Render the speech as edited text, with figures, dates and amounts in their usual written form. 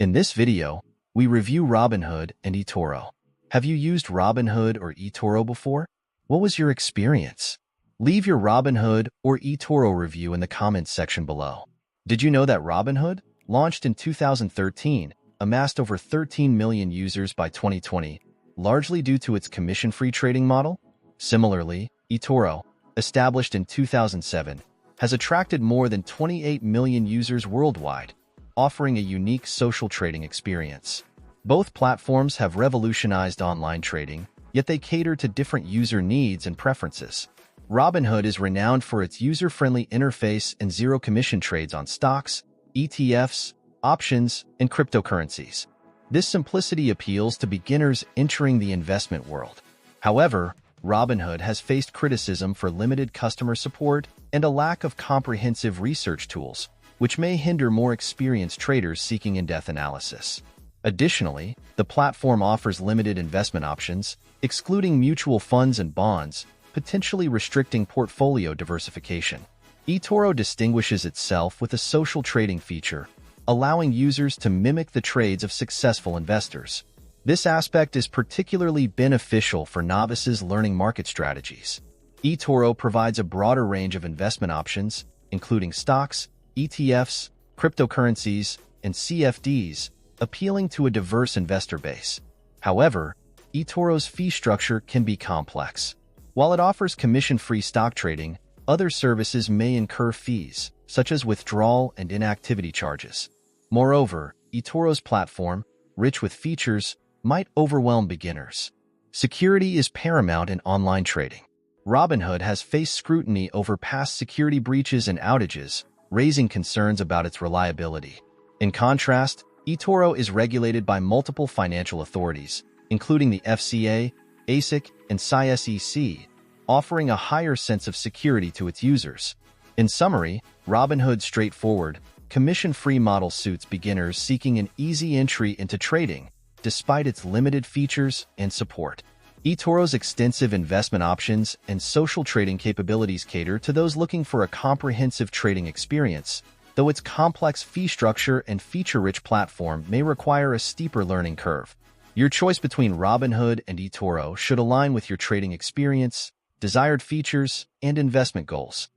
In this video, we review Robinhood and eToro. Have you used Robinhood or eToro before? What was your experience? Leave your Robinhood or eToro review in the comments section below. Did you know that Robinhood, launched in 2013, amassed over 13 million users by 2020, largely due to its commission-free trading model? Similarly, eToro, established in 2007, has attracted more than 28 million users worldwide, offering a unique social trading experience. Both platforms have revolutionized online trading, yet they cater to different user needs and preferences. Robinhood is renowned for its user-friendly interface and zero-commission trades on stocks, ETFs, options, and cryptocurrencies. This simplicity appeals to beginners entering the investment world. However, Robinhood has faced criticism for limited customer support and a lack of comprehensive research tools, which may hinder more experienced traders seeking in-depth analysis. Additionally, the platform offers limited investment options, excluding mutual funds and bonds, potentially restricting portfolio diversification. eToro distinguishes itself with a social trading feature, allowing users to mimic the trades of successful investors. This aspect is particularly beneficial for novices learning market strategies. eToro provides a broader range of investment options, including stocks, ETFs, cryptocurrencies, and CFDs, appealing to a diverse investor base. However, eToro's fee structure can be complex. While it offers commission-free stock trading, other services may incur fees, such as withdrawal and inactivity charges. Moreover, eToro's platform, rich with features, might overwhelm beginners. Security is paramount in online trading. Robinhood has faced scrutiny over past security breaches and outages, raising concerns about its reliability. In contrast, eToro is regulated by multiple financial authorities, including the FCA, ASIC, and SISEC, offering a higher sense of security to its users. In summary, Robinhood's straightforward, commission-free model suits beginners seeking an easy entry into trading, despite its limited features and support. eToro's extensive investment options and social trading capabilities cater to those looking for a comprehensive trading experience, though its complex fee structure and feature-rich platform may require a steeper learning curve. Your choice between Robinhood and eToro should align with your trading experience, desired features, and investment goals.